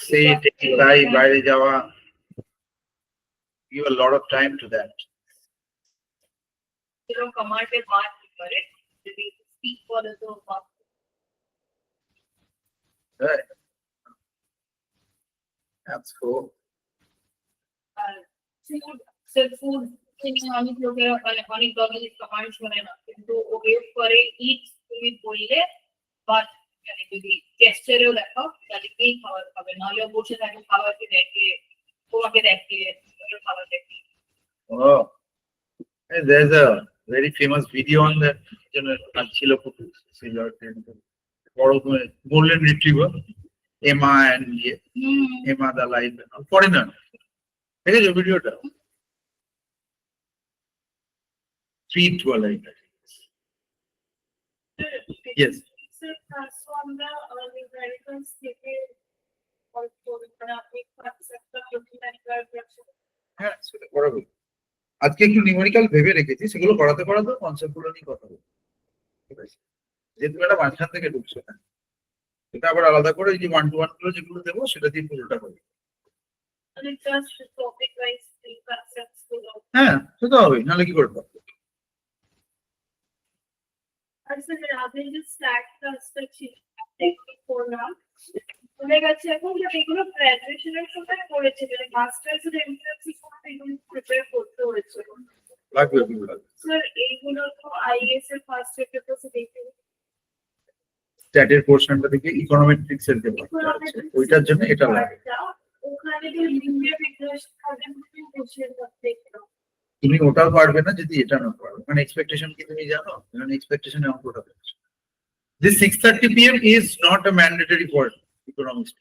say তাই বাইরে যাওয়া, give a lot of time to that. You know, command is hard to correct. They speak for the work. Right. That's cool. Food অনেক লোকের অনেক ধরনের command শোনে না, কিন্তু ওয়েট করে ইট তুমি বললে বা যদি গেস্টারেও দেখো তাহলে কি খাবার খাবে, নাহলে বসে থাকে খাবারকে দেখে তোমাকে দেখে খাবার দেখে। Oh, there's a very famous video on that. ছিল golden retriever, Emma and Emma the live foreigner. দেখেছো ভিডিওটা? Treat বলে এটা। Yes. So on the Numericals থেকে হ্যাঁ, সেটা করাবো। আজকে একটু নিউমেরিক্যাল ভেবে রেখেছি, সেগুলো করাতে কনসেপ্ট গুলো নিয়ে কথা বলবো, ঠিক আছে? যেহেতু এটা মাঝখান থেকে ঢুকছে না, এটা আবার আলাদা করে যে 1-to-1 গুলো যেগুলো দেবো সেটা দিয়ে পুরোটা করবো। হ্যাঁ, সেটা হবে, নাহলে কি করবো? এখন এগুলো গ্রাজুয়েশনের সময় করেছে, মাস্টার্স এর এন্ট্রান্স এগুলো প্রিপেয়ার করতে হয়েছে। স্যার এইগুলো তো আইএস এর ফার্স্ট পেপারসে দেখতে স্ট্যাটের পোরশনটা থেকে ইকোনমেট্রিক্স এর দেব, ওইটার জন্য এটা লাগে। ওখানে তো লিনিয়ার রিগ্রেশন খাবেন কোশ্চেন করতে হবে, তুমি ওটাও পারবে না যদি এটা না পারো, মানে এক্সপেকটেশন কি তুমি জানো? মানে এক্সপেকটেশনে অঙ্কটা আছে। This 6:30 p.m. is not a mandatory for economics.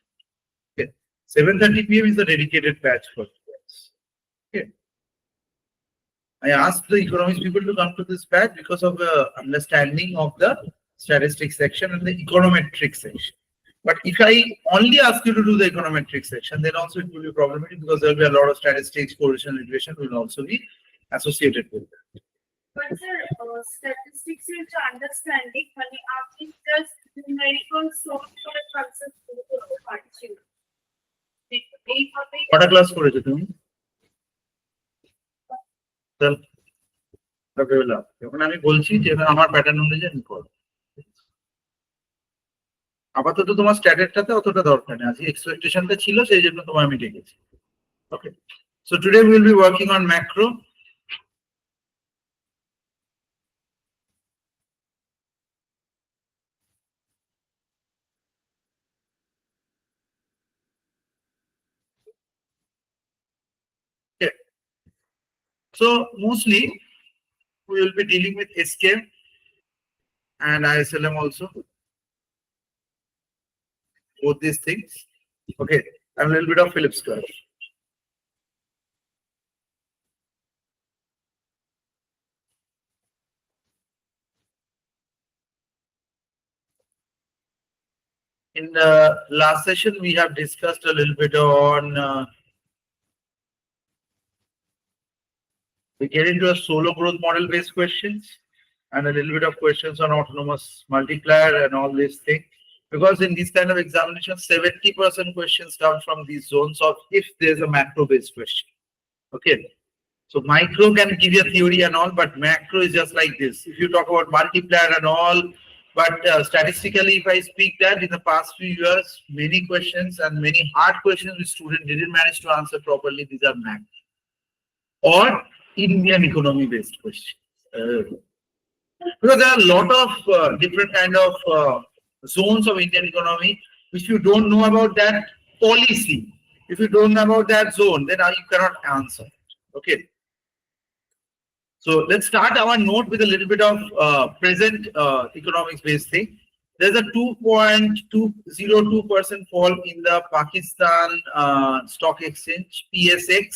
Okay. 7:30 p.m. is a dedicated batch for us. Okay. I asked the economics people to come to this batch because of the understanding of the statistics section and the econometric section. But if I only ask you to do the econometric section, then also it will be problematic because there will be a lot of statistics, correlation, regression will also be associated with that. But sir, statistics is understanding. When you just numerical source for a concept to participate. What class করেছো তুমি? চল, তবেলা। এখন আমি বলছি যে আমার pattern অনুযায়ী আমি করব। আপাতত তোমার স্ট্যাটাসটাতে অতটা দরকার নেই, আজকে এক্সপেকটেশনটা ছিল সেই জন্য তোমায় আমি ডেকেছি। Okay, so today we will be working on macro. So mostly we will be dealing with SK and ISLM also, both these things. Okay, and a little bit of Phillips curve. In the last session, we have discussed a little bit on we get into a solo growth model based questions and a little bit of questions on autonomous multiplier and all these things. Because in this kind of examination, 70% questions come from these zones of if there's a macro based question. Okay. So micro can give you a theory and all, but macro is just like this. If you talk about multiplier and all, but statistically, if I speak that in the past few years, many questions and many hard questions which students didn't manage to answer properly, these are macro or Indian economy based questions. Because there are a lot of different kind of zones of Indian economy. If you don't know about that policy, if you don't know about that zone, then you cannot answer. Okay. So let's start our note with a little bit of present economics based thing. There's a 2.202% fall in the Pakistan stock exchange, PSX.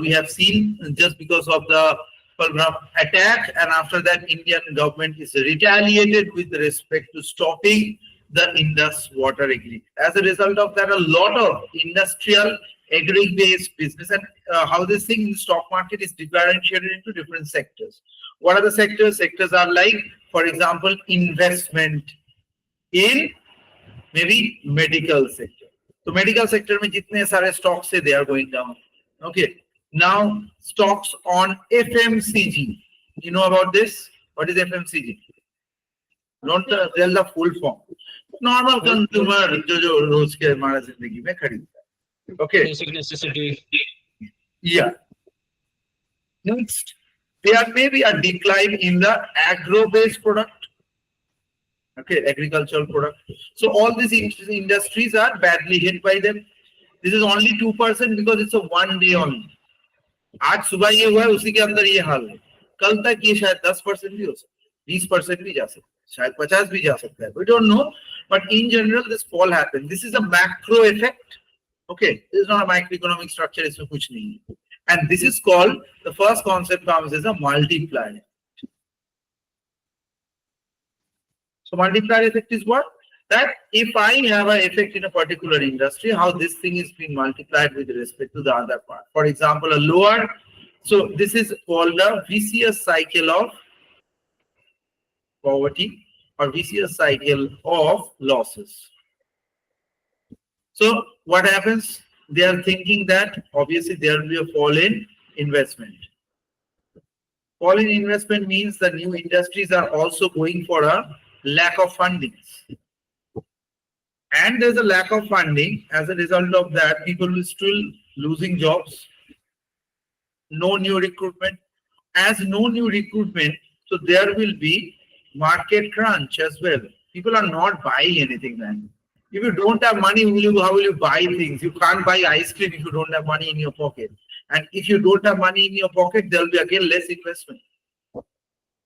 We have seen just because of the attack, and after that Indian government is retaliated with respect to stopping the Indus water agreement. As a result of that, a lot of industrial agri-based business and how this thing in the stock market is differentiated into different sectors. What are the sectors? Sectors are like, for example, investment in maybe medical sector, So medical sector में जितने सारे stocks है, they are going down. Okay. Now stocks on FMCG. You know about this? What is FMCG? Don't tell the full form. Normal consumer जो रोज के हमारा जिंदगी में खरीदता है. Okay. Basic necessity. Yeah. Next, there may be a decline in the agro-based product. Okay, agricultural product. So all these industries are badly hit by them. This is only 2% because it's a one day only. आज सुबह ये हुआ है, उसी के अंदर ये हाल है. कल तक ये शायद 10% भी हो सकता है, 20% भी जा सकता है, शायद 50 भी जा सकता है. We don't know, but in general this fall happens. This is a macro effect. Okay, this is not a microeconomic structure. इसमें कुछ नहीं है. And this is called, the first concept comes as a multiplier. So multiplier effect is what? That if I have an effect in a particular industry, how this thing is being multiplied with respect to the other part. For example, a lower, so this is called a vicious cycle of poverty or vicious cycle of losses. So what happens? They are thinking that obviously there will be a fall in investment. Fall in investment means the new industries are also going for a lack of fundings. And there's a lack of funding. As a result of that, people will still losing jobs. No new recruitment. As no new recruitment, so there will be market crunch as well. People are not buying anything then. If you don't have money, how will you buy things? You can't buy ice cream if you don't have money in your pocket. And if you don't have money in your pocket, there will be again less investment.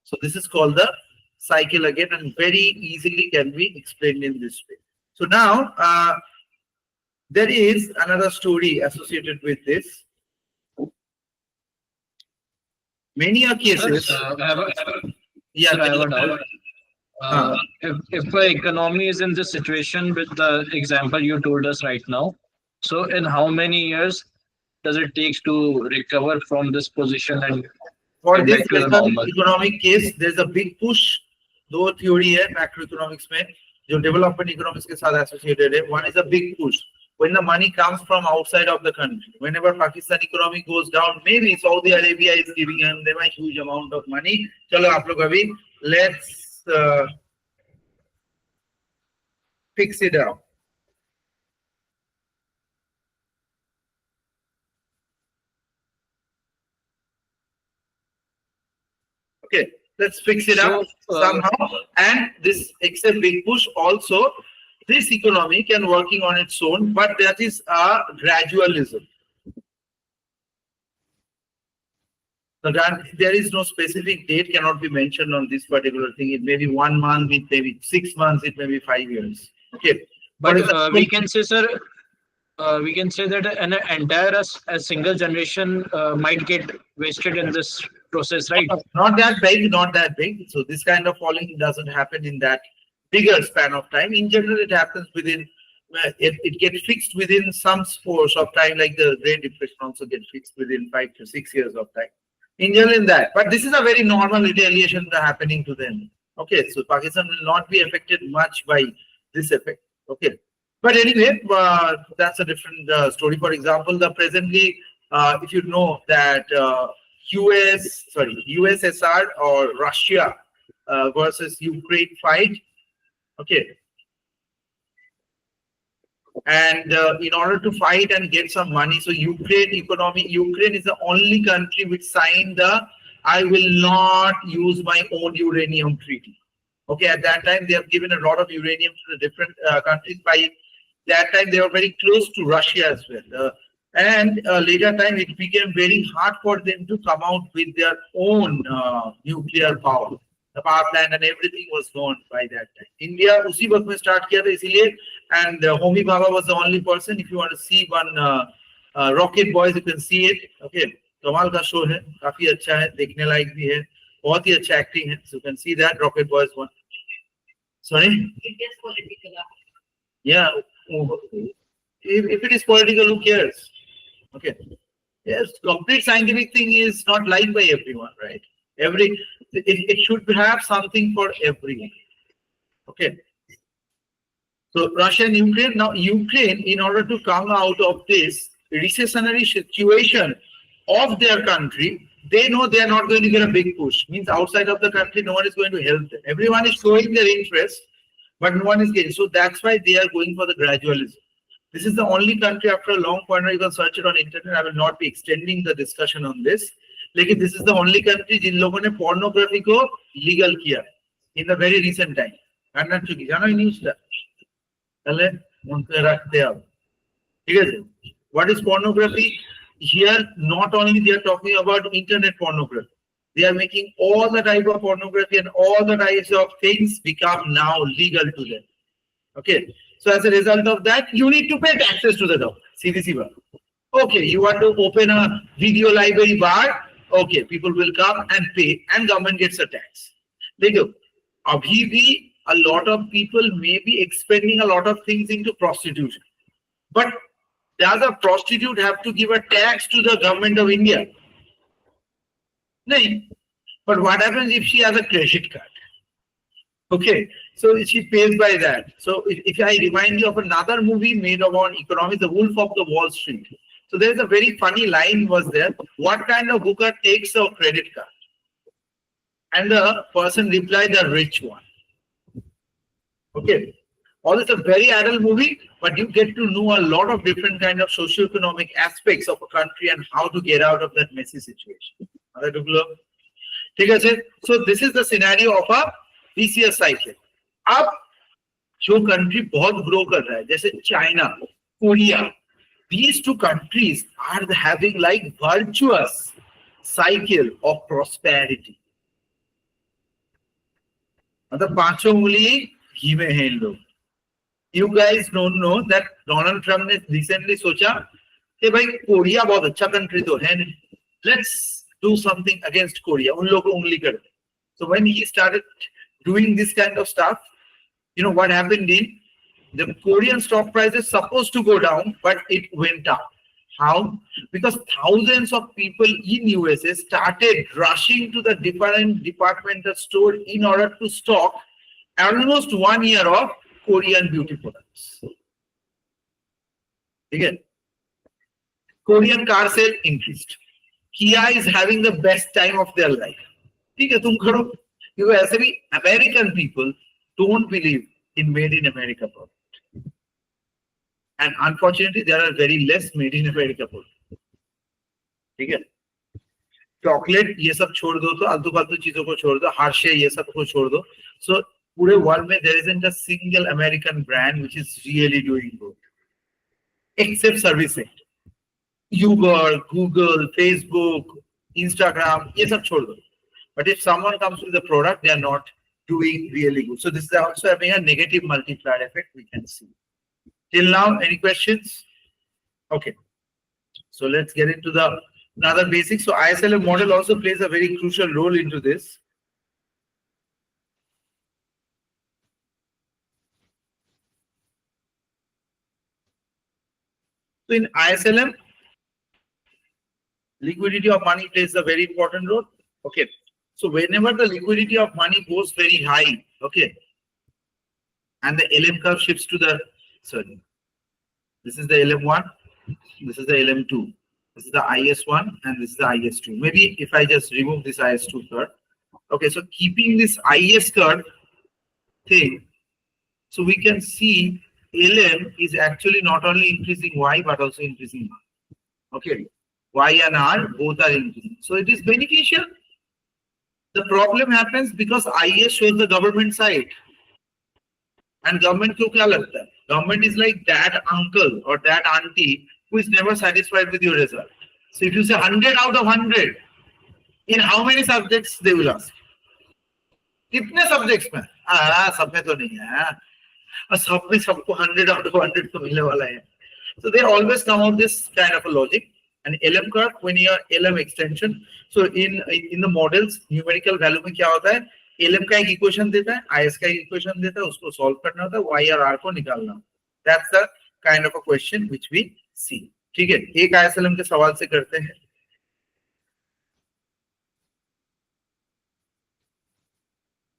So this is called the cycle again, and very easily can be explained in this way. So now, there is another story associated with this. Many are cases. I have a doubt. If the economy is in this situation with the example you told us right now, so in how many years does it take to recover from this position and for this back to the normal? economic case, there's a big push. दो theory है macroeconomics में जो development economics के साथ associated है. One is a big push. When the money comes from outside of the country, whenever Pakistan economy goes down, maybe Saudi Arabia is giving them a huge amount of money. चलो आप लोग अभी let's fix it out. Okay, let's fix it up somehow. And this except big push also, this economy can working on its own, but that is a gradualism. So that there is no specific date cannot be mentioned on this particular thing. It may be 1 month, it may be 6 months, it may be 5 years. Okay. But we can say, sir, we can say that an entire a single generation might get wasted in this process, right? Not that big, not that big. So this kind of falling doesn't happen in that bigger span of time. In general, it happens within, it gets fixed within some course of time, like the Great Depression also gets fixed within 5 to 6 years of time. In general, in that. But this is a very normal retaliation happening to them. Okay, so Pakistan will not be affected much by this effect. Okay. But anyway, that's a different story. For example, the presently, if you know that USSR or Russia versus Ukraine fight, okay. And in order to fight and get some money, so Ukraine is the only country which signed the I will not use my own uranium treaty. Okay, at that time they have given a lot of uranium to the different countries. By that time they were very close to Russia as well. And later time it became very hard for them to come out with their own nuclear power. The power plant and everything was gone by that time. India उसी वक्त में start किया था इसीलिए, and Homi Baba was the only person. If you want to see one Rocket Boys, you can see it. Okay, कमाल का show है, काफी अच्छा है, देखने लायक भी है, बहुत ही अच्छा acting है. So you can see that Rocket Boys one. Sorry? It is political. Yeah. If it is political, who cares? Okay. Yes, complete scientific thing is not liked by everyone, right? It should have something for everyone. Okay. So Russia and Ukraine, now Ukraine, in order to come out of this recessionary situation of their country, they know they are not going to get a big push. Means outside of the country, no one is going to help them. Everyone is showing their interest, but no one is getting. So that's why they are going for the gradualism. This is the only country after a long pointer, you can search it on internet. I will not be extending the discussion on this. Like this is the only country जिन लोगों ने pornography को legal किया in the very recent time. करना चुकी जाना ही news था. चले उनके रखते अब. ठीक है. What is pornography? Here, not only they are talking about internet pornography. They are making all the type of pornography and all the types of things become now legal to them. Okay. So as a result of that, you need to pay taxes to the government. CVC bar. Okay, you want to open a video library bar. Okay, people will come and pay, and government gets a tax. देखो, अभी भी a lot of people may be expending a lot of things into prostitution, but does a prostitute have to give a tax to the government of India? No. But what happens if she has a credit card? Okay, so she pays by that. So if I remind you of another movie made about economics, The Wolf of the Wall Street. So there's a very funny line was there. What kind of hooker takes a credit card? And the person replied, the rich one. Okay. All this is a very adult movie, but you get to know a lot of different kind of socio-economic aspects of a country and how to get out of that messy situation. So this is the scenario of a VCS cycle. अब जो country बहुत grow कर रहा है, जैसे China, Korea, these two countries are having like virtuous cycle of prosperity. मतलब पांचों उंगली घी में हैं लोग. You guys don't know that Donald Trump ने recently सोचा कि भाई कोरिया बहुत अच्छा country तो है नहीं. Let's do something against Korea. उन लोगों को उंगली कर. So when he started doing this kind of stuff, you know what happened in the Korean stock prices supposed to go down, but it went up. How? Because thousands of people in USA started rushing to the different departmental store in order to stock almost 1 year of Korean beauty products. Again, Korean car sale increased. Kia is having the best time of their life. Because American people don't believe in made in America product. And unfortunately, there are very less made in America product. Okay? Chocolate, ये सब छोड़ दो तो आलतू-फालतू चीजों को छोड़ दो, Hershey ये सब को छोड़ दो. So पूरे world में there isn't a single American brand which is really doing good, except servicing. Uber, Google, Facebook, Instagram, ये सब छोड़ दो. But if someone comes with the product, they are not doing really good. So this is also having a negative multiplier effect we can see. Till now, any questions? Okay. So let's get into the another basics. So ISLM model also plays a very crucial role into this. So in ISLM, liquidity of money plays a very important role. Okay. So whenever the liquidity of money goes very high, okay, and the LM curve shifts to the, sorry, this is the LM1, this is the LM2, this is the IS1, and this is the IS2. Maybe if I just remove this IS2 curve, okay, so keeping this IS curve thing, so we can see LM is actually not only increasing Y, but also increasing R. Okay, Y and R both are increasing. So it is beneficial. The problem happens because IES shows the government side. And government को क्या लगता है? Government is like that uncle or that auntie who is never satisfied with your result. So if you say 100 out of 100, in how many subjects they will ask? कितने subjects में? सब में तो नहीं है. सब में सबको 100 out of 100 तो मिलने वाला है. So they always come out this kind of a logic. And LM curve, when you are LM extension, so in the models, numerical value में क्या होता है? LM का एक equation देता है, IS का एक equation देता है, उसको solve करना होता है, Y और R को निकालना. That's the kind of a question which we see. ठीक है, एक ISLM के सवाल से करते हैं.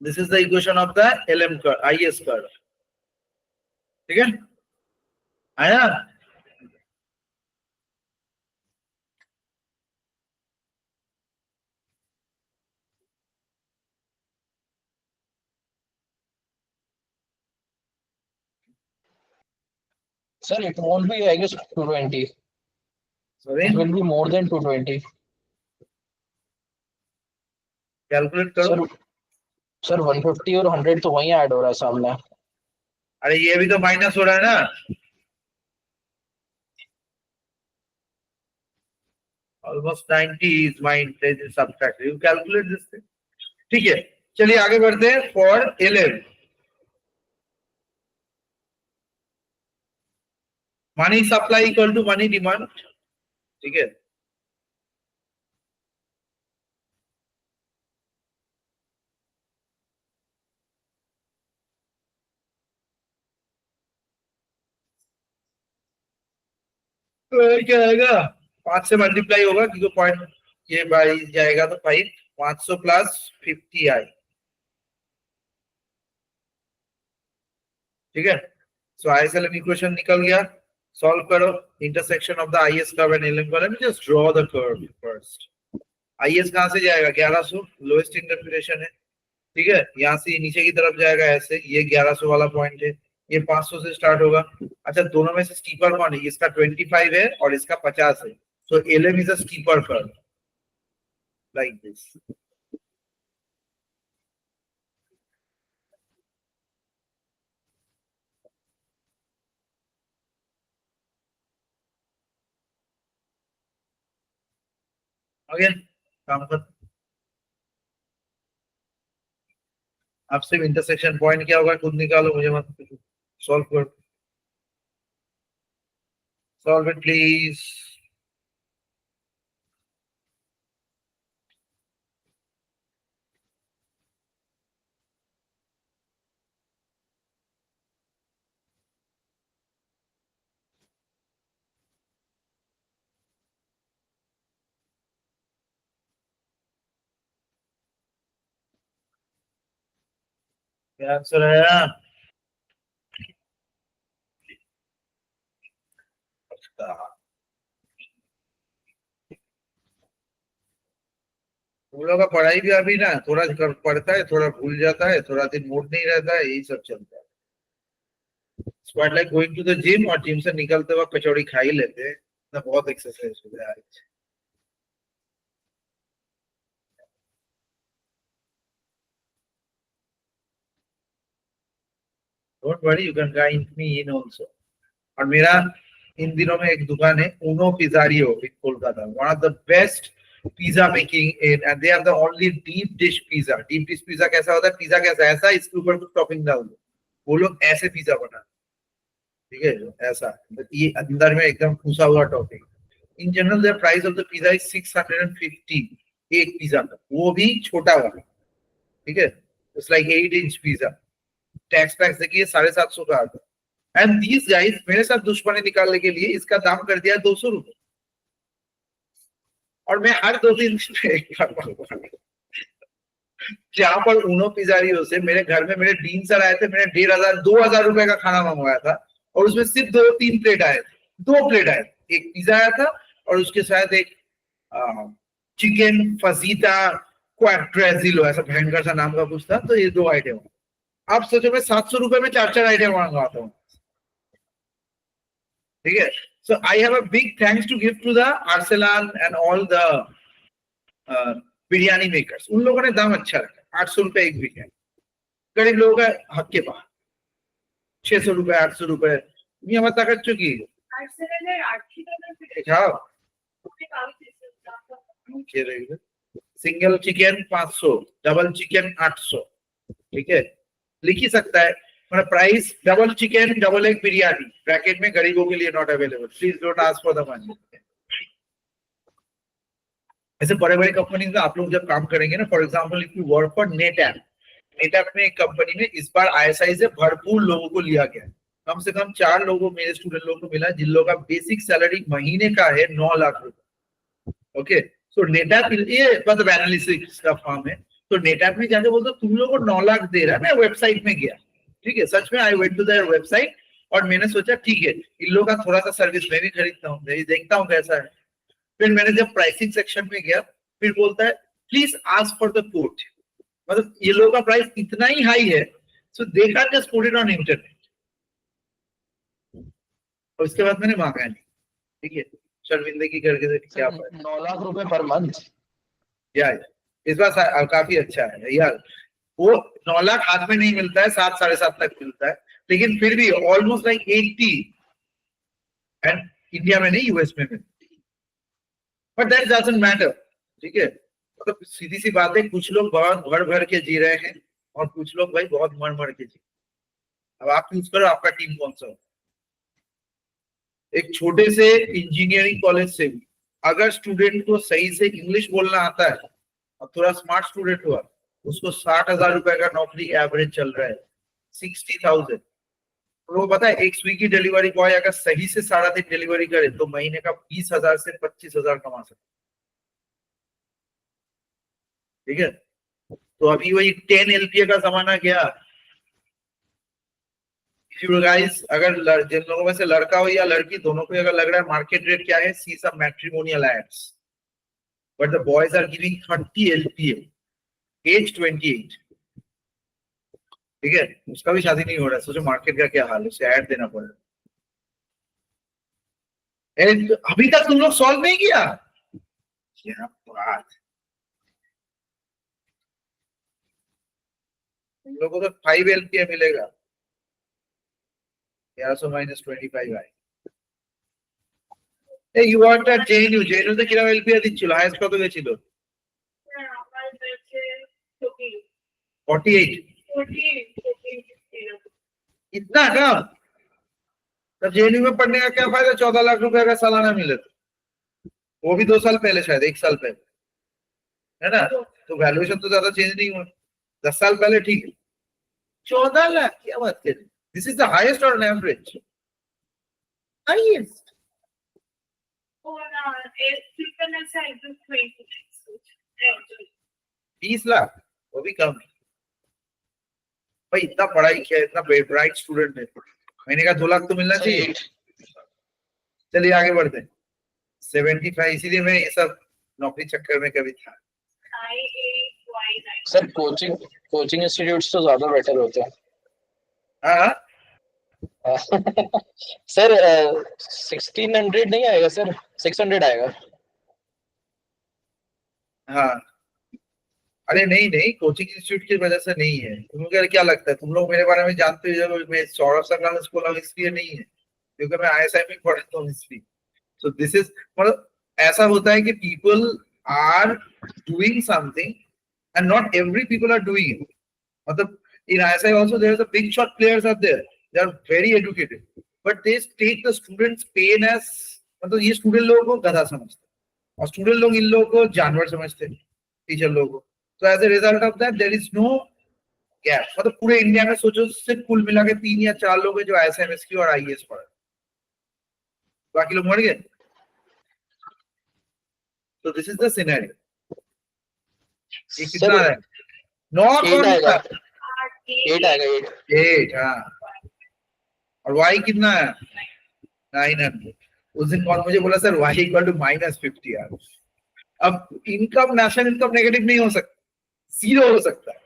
This is the equation of the LM curve, IS curve. ठीक है आया? Sir, it won't be, I guess, 220. Sorry, It will be more than 220. Calculate करो. सर 150 और 100 तो वहीं ऐड हो रहा है सामने. अरे ये भी तो माइनस हो रहा है ना. Almost 90 is minus subtract. You calculate this thing. ठीक है, चलिए आगे बढ़ते हैं. For 11, money supply equal to money demand. ठीक है, तो क्या आएगा? 5 से मल्टीप्लाई होगा क्योंकि पॉइंट ये बाई जाएगा तो 5, 500 प्लस 50 आई. ठीक है, सो ISLM इक्वेशन निकल गया. सॉल्व करो intersection of the IS curve and LM curve. Let me just draw the curve first. IS कहां से जाएगा? 1100 लोएस्ट इंटरप्रिटेशन है. ठीक है, यहाँ से नीचे की तरफ जाएगा ऐसे. ये 1100 वाला पॉइंट है. ये 500 से स्टार्ट होगा. अच्छा, दोनों में से स्टीपर कौन है? इसका 25 है और इसका 50 है. So LM is a steeper curve like this. Again काम कर. आप सिर्फ इंटरसेक्शन पॉइंट क्या होगा खुद निकालो, मुझे मत सॉल्व कर. Solve it please. क्या आंसर है? हम लोग का पढ़ाई भी अभी ना थोड़ा पढ़ता है, थोड़ा भूल जाता है, थोड़ा दिन मूड नहीं रहता है, यही सब चलता है. Quite like going to the gym और जिम से निकलते वक्त कचौड़ी खा ही लेते हैं ना. बहुत एक्सरसाइज हो गया आज. Don't worry, you can guide me in also. और मेरा इन दिनों में एक दुकान है उनो पिज़्ज़ारियो in Kolkata. One of the best pizza making in, and they are the only deep dish pizza. Deep dish pizza कैसा होता है? पिज्जा कैसा ऐसा, इसके ऊपर कुछ टॉपिंग डाल दो. वो लोग ऐसे पिज्जा बनाते. ठीक है, ऐसा ये अंदर में एकदम फूसा हुआ topping. In general the price of the pizza is 650 एक पिज्जा का, वो भी छोटा वाला. ठीक है, it's like 8 inch pizza. Tax PACS देखिए 750 का आता. एंड दीस गाइस मेरे साथ दुश्मनी निकालने के लिए इसका दाम कर दिया 200 रुपए. और मैं हर 2-3 दिन में एक बार जहां पर उनो पिज़्ज़ारियो से मेरे घर में मेरे डीन सर आए थे. मैंने 1500-2000 रुपए का खाना मंगवाया था और उसमें सिर्फ 2-3 प्लेट आए थे. 2 प्लेट आए थे. एक पिज्जा आया था और उसके साथ एक चिकन फजीता क्वाड्रेजिलो ऐसा भयंकर सा नाम का कुछ था. तो ये 2 आइटम. आप सोचो मैं 700 रुपए में 4 आइटम मंगवाता हूँ. ठीक है, so I have a big thanks to give to the Arsalan and all the biryani makers. उन लोगों ने दाम अच्छा रखा. 800 रुपए एक बिरयानी. गरीब लोगों का हक के बाहर 600 रुपए 800 रुपए ये मत कर चुकी. Single chicken 500, double chicken 800. ठीक है, लिख ही सकता है. Price double chicken double egg biryani bracket में गरीबों के लिए not available. Please don't ask for the money. ऐसे बड़े बड़े कंपनीज में आप लोग जब काम करेंगे ना, for example if you work for NetApp में एक कंपनी में इस बार ISI से भरपूर लोगों को लिया गया. कम से कम 4 लोगों मेरे स्टूडेंट लोगों को मिला जिन लोगों का बेसिक सैलरी महीने का है 9 लाख रुपए. ओके, सो नेटऐप ये मतलब एनालिटिक्स का फर्म है. तो नेट ऐप में जाके बोलते तुम लोगों को 9 लाख दे रहा है, मैं वेबसाइट में गया, ठीक है, सच में I went to their website और मैंने सोचा ठीक है इन लोगों का थोड़ा सा सर्विस मैं भी खरीदता हूँ, मैं भी देखता हूँ कैसा है। फिर मैंने जब प्राइसिंग सेक्शन में गया, फिर बोलता है please ask for the quote, मतलब ये लोगों का प्राइस इतना ही हाई है, so they can just put it on internet. और उसके बाद मैंने मांगा नहीं, ठीक है, शर्मिंदगी करके क्या 9 लाख रुपए पर मंथ। यार इस बार काफी अच्छा है यार, वो 9 लाख हाथ में नहीं मिलता है, 7 साढ़े 7 लाख मिलता है, लेकिन फिर भी ऑलमोस्ट लाइक 80, एंड इंडिया में नहीं यूएस में मिलता, बट दैट डजंट मैटर, ठीक है। मतलब सीधी सी बात है, कुछ लोग बहुत भर भर के जी रहे हैं और कुछ लोग भाई बहुत मर मर के जी। अब आप चूज करो आपका टीम कौन सा हो। एक छोटे से इंजीनियरिंग कॉलेज से भी अगर स्टूडेंट को सही से इंग्लिश बोलना आता है और थोड़ा स्मार्ट स्टूडेंट हुआ, उसको 60,000 रुपए का नौकरी एवरेज चल रहा है, 60,000। तो वो पता है एक स्विगी डिलीवरी बॉय अगर सही से सारा दिन डिलीवरी करे तो महीने का 20,000 से 25,000 कमा सकता, ठीक है। तो अभी वही 10 LPA का जमाना गया। गाइस अगर जिन लोगों में से लड़का हो या लड़की दोनों को अगर लग रहा है मार्केट रेट क्या है, see some matrimonial ads, but the boys are giving 30 LPA, age 28, ठीक है, उसका भी शादी नहीं हो रहा है, सोचो मार्केट का क्या हाल है, उसे ऐड देना पड़ेगा। अभी तक तुम लोग सॉल्व नहीं किया, क्या बात, तुम लोगों को तो 5 LPA मिलेगा, 1100 minus 25 आए। Hey, you want that JNU? JNU তে কিরকম LPA দিচ্ছিল? হাইয়েস্ট কত গেছিল? 48। इतना कम? तब JNU में पढ़ने का क्या फायदा? 14 लाख रुपए का सालाना मिले तो, वो भी 2 साल पहले, शायद 1 साल पहले, है ना? तो वैल्यूएशन तो ज्यादा चेंज नहीं हुआ, 10 साल पहले ठीक है, 14 लाख क्या बात कर रहे? This is the highest or an average? Highest. 20 lakh, वो भी कम है भाई, इतना पढ़ाई किया, इतना ब्राइट स्टूडेंट है, महीने का 2 लाख तो मिलना चाहिए। चलिए आगे बढ़ते हैं। 75, इसीलिए मैं ये सब नौकरी चक्कर में कभी था। सर कोचिंग इंस्टीट्यूट्स तो ज्यादा बेटर होते हैं। हाँ सर 1600 नहीं आएगा सर, 600 आएगा। हाँ, अरे नहीं नहीं, कोचिंग इंस्टीट्यूट की वजह से नहीं है। तुमको क्या लगता है, तुम लोग मेरे बारे में जानते हो, मैं सौरभ संग्राम स्कूल ऑफ इसलिए नहीं है क्योंकि मैं ISI में पढ़ता हूँ इसलिए। सो दिस इज, मतलब ऐसा होता है कि people are doing something and not every people are doing it. मतलब in ISI also there is a big shot players are there, they are very educated, but they take the students pain as, मतलब ये student लोगों को गधा समझते हैं और student लोग इन लोगों को जानवर समझते हैं, टीचर लोगों को। तो as a result of that there is no gap. मतलब पूरे इंडिया में सोचो सिर्फ कुल मिला के 3 या 4 लोग हैं जो ISI MSQE और IES पढ़े, बाकी लोग मर गए। तो दिस इज द सिनेरियो। ये कितना है? 9 कौन आएगा? था? 8 आएगा, 8, हाँ। और y कितना है? 900। उस दिन कौन मुझे बोला सर y इक्वल टू -50 यार। अब इनकम, नेशनल इनकम नेगेटिव नहीं हो सकता, 0 हो सकता है।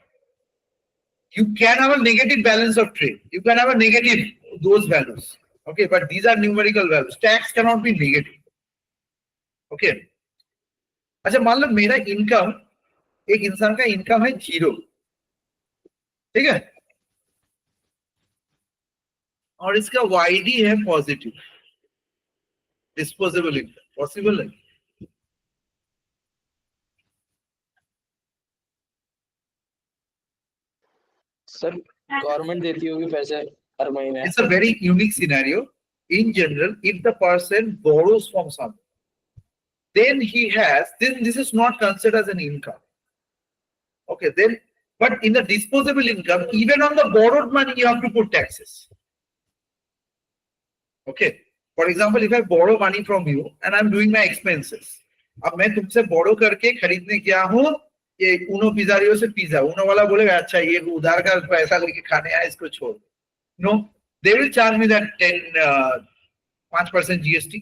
You can have a negative balance of trade, you can have a negative those values, okay, but these are numerical values. Tax cannot be negative, okay। अच्छा मान लो मेरा इनकम, एक इंसान का इनकम है 0, ठीक है, और इसका YD है पॉजिटिव, डिस्पोजेबल इनकम, पॉसिबल है? सर गवर्नमेंट देती होगी पैसे हर महीने। It's a very unique scenario. In general, if the person borrows from someone, then he has, then this is not considered as an income, okay, then, but in the disposable income, even on the borrowed money you have to put taxes, okay। For example, if I borrow money from you and I'm doing my expenses, अब मैं तुमसे borrow करके खरीदने गया हूँ ये उनो पिज़्ज़ारियो से pizza उनो वाला बोलेगा अच्छा ये उधार का पैसा लेके खाने आया इसको छोड़. No, they will charge me that 5% GST.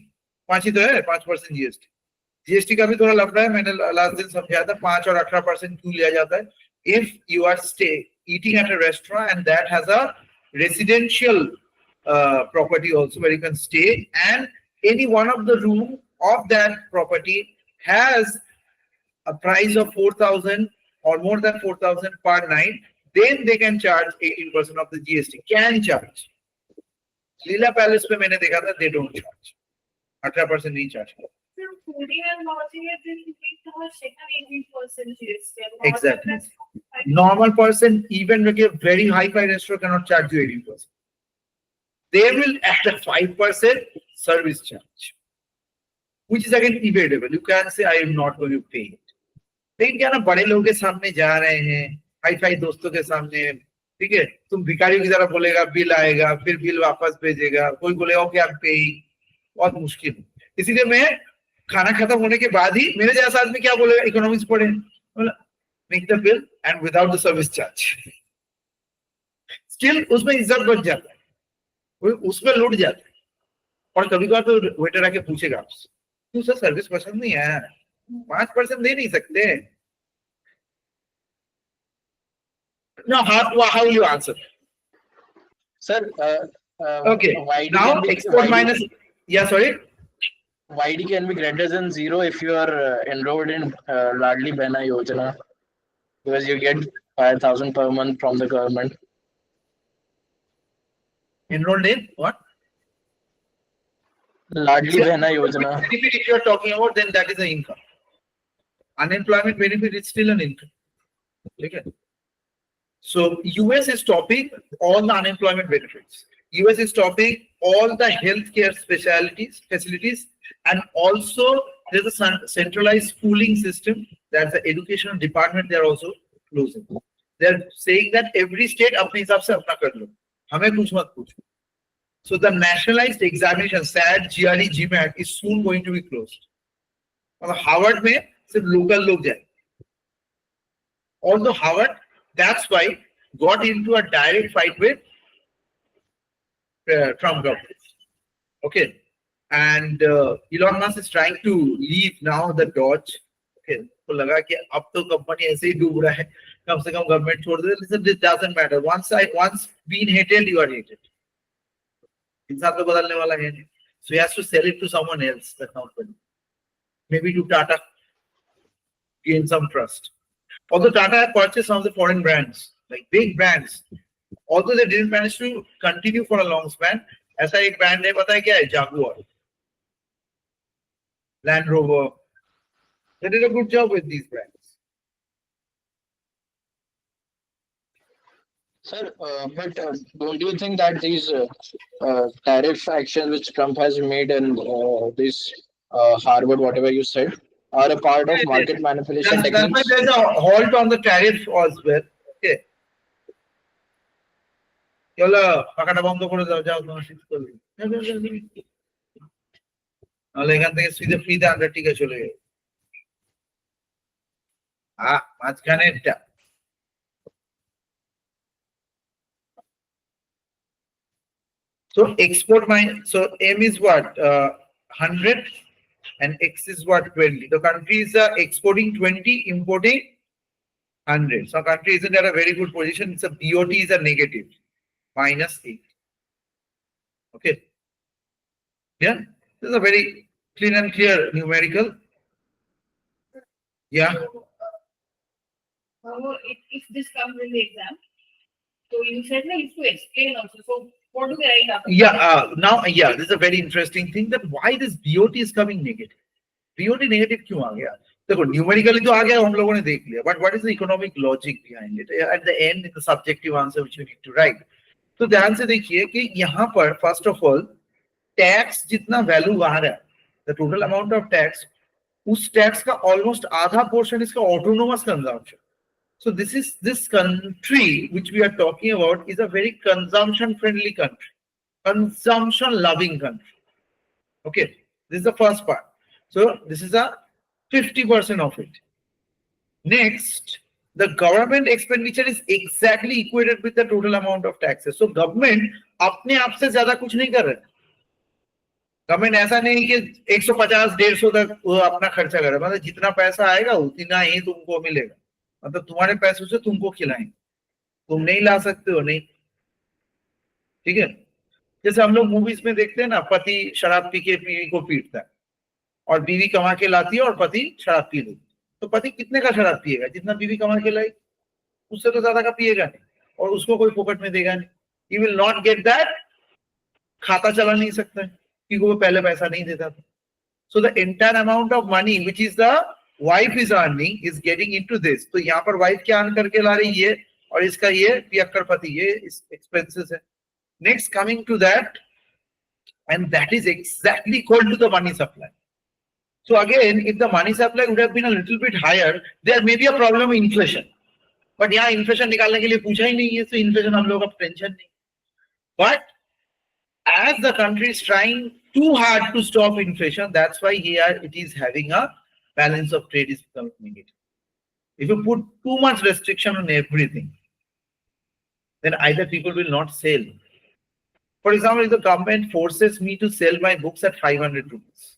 5 ही तो है 5% GST. GST का भी थोड़ा लफड़ा है. मैंने लास्ट दिन समझाया था 5 और 18% क्यों लिया जाता है. If you are eating at a restaurant and that has a residential property also where you can stay, and any one of the room of that property has a price of 4,000 or more than 4,000 per night, then they can charge 18% of the GST. Can charge. Leela Palace पे मैंने देखा था they don't charge. 18% नहीं charge. Fooding and lodging is in 18% GST. Exactly. Normal person, even like a very high-fi restaurant, cannot charge you 18%. They will add a 5% service charge, which is again evadable. You can say, I am not going to pay it. लेकिन क्या ना बड़े लोगों के सामने जा रहे हैं, हाई-फाई दोस्तों के सामने, ठीक है? तुम भिखारियों की तरह बोलेगा, बिल आएगा, फिर बिल वापस भेजेगा, कोई बोलेगा कि आप पे, बहुत मुश्किल. इसीलिए मैं खाना खत्म होने के बाद ही मेरे जैसा आदमी क्या बोलेगा, इकोनॉमिक्स पढ़े, make the bill and without the service charge. Still उसमें इज्जत बच जाता है, उसमें लूट जाता है. और कभी कभार तो वेटर आके पूछेगा आपसे, क्यों सर सर्विस पसंद नहीं आया, 5% दे नहीं सकते. Now, how will you answer? Sir, Okay. YD Now can be, export YD, minus. Yeah, sorry. YD can be greater than 0 if you are enrolled in Ladli Behna Yojana, because you get 5,000 per month from the government. Enrolled in what? Ladli Behna Yojana. Benefit if you are talking about, then that is an income. Unemployment benefit is still an income. Okay. So US is stopping all the unemployment benefits. US is stopping all the healthcare facilities, and also there's a centralized schooling system. That's the educational department. They are also closing. They're saying that every state अपने हिसाब से अपना कर लो, हमें कुछ मत पूछो. So the nationalized examination, SAT, GRE, GMAT is soon going to be closed. और Harvard में सिर्फ local लोग जाए. Although Harvard, that's why got into a direct fight with Trump government. Okay, and Elon Musk is trying to leave now the Dodge. Okay, तो लगा कि अब तो कंपनी ऐसे ही डूब रहा है, कम से कम गवर्नमेंट छोड़ दे. Listen, this doesn't matter. Once been hated, you are hated. इंसान तो बदलने वाला है नहीं. So he has to sell it to someone else, the company. Maybe to Tata, gain some trust. Although Tata had purchased some of the foreign brands, like big brands, although they didn't manage to continue for a long span. ऐसा एक brand है, पता है क्या है? Jaguar, Land Rover. They did a good job with these brands. Sir, but don't you think that these tariff actions which Trump has made and this Harvard, whatever you said, are a part of market manipulation That's why techniques? there's a halt on the tariff as well. Okay. চলো পাকাটা বন্ধ করে দাও, যাও তোমার শীত করবে. নাহলে এখান থেকে সিধে ফ্রিতে আন্টার্কটিকা চলে যাবে. মাঝখানে একটা. So export so M is what? 100 and X is what? 20. The countries are exporting 20, importing 100. So country isn't at a very good position. It's a BOT is a negative, -8. Okay. Yeah. This is a very clean and clear numerical. Yeah. If this comes in the exam, so you said like to explain also. So what do they write up? Yeah. Now, yeah, this is a very interesting thing, that why this BOT is coming negative. BOT negative क्यों आ गया? देखो numerically तो आ गया, हम लोगों ने देख लिया. But what is the economic logic behind it? At the end, in the subjective answer which you need to write. तो ध्यान से देखिए कि यहाँ पर first of all टैक्स जितना वैल्यू आ रहा है, the total amount of tax, उस टैक्स का almost आधा portion इसका autonomous consumption. So this country which we are talking about is a very consumption friendly country, consumption loving country. Okay, this is the first part. So this is a 50% of it. Next, the government expenditure is exactly equated with the total amount of taxes. So government अपने आप से ज्यादा कुछ नहीं कर रहे. Government ऐसा नहीं कि 150-150 तक वो अपना खर्चा करे, मतलब जितना पैसा आएगा उतना ही तुमको मिलेगा, मतलब तुम्हारे पैसों से तुमको खिलाएंगे, तुम नहीं ला सकते हो, नहीं. ठीक है, जैसे हम लोग मूवीज में देखते हैं ना, पति शराब पी के बीवी को पीटता है और बीवी कमा के लाती है और पति शराब पी लेती है. तो पति कितने का शराब पिएगा? जितना बीवी कमा के लाई, उससे तो ज्यादा का पिएगा नहीं, और उसको कोई फोकट में देगा नहीं. He will not get that. खाता चला नहीं सकता है क्योंकि वो पहले पैसा नहीं देता था. So the entire amount of money which is the wife is earning is getting into this. तो यहाँ पर वाइफ क्या अर्न करके ला रही है, और इसका ये पियक्कर पति, ये एक्सपेंसेस है. Next coming to that, and that is exactly equal to the money supply. So again, if the money supply would have been a little bit higher, there may be a problem of inflation. But यहाँ inflation निकालने के लिए पूछा ही नहीं है, so inflation हम लोगों का टेंशन नहीं. But as the country is trying too hard to stop inflation, that's why here it is having a balance of trade is becoming negative. If you put too much restriction on everything, then either people will not sell. For example, if the government forces me to sell my books at 500 rupees,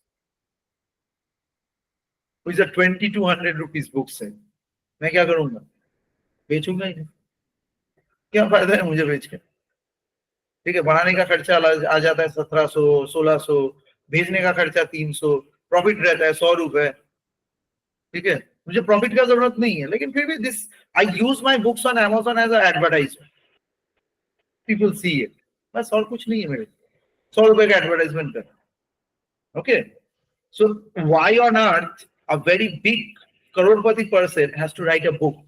which is a 2200 rupees book है, मैं क्या करूंगा? बेचूंगा ही नहीं. क्या फायदा है मुझे बेच के? ठीक है, बनाने का खर्चा आ जाता है 1700 1600, भेजने का खर्चा 300, प्रॉफिट रहता है 100 रुपए. ठीक है, मुझे प्रॉफिट का जरूरत नहीं है, लेकिन फिर भी this I use my books on Amazon as a advertisement. People see it, बस और कुछ नहीं है मेरे. 100 रुपए का एडवर्टाइजमेंट कर. Okay, so why on earth a very big Crorepati person has to write a book?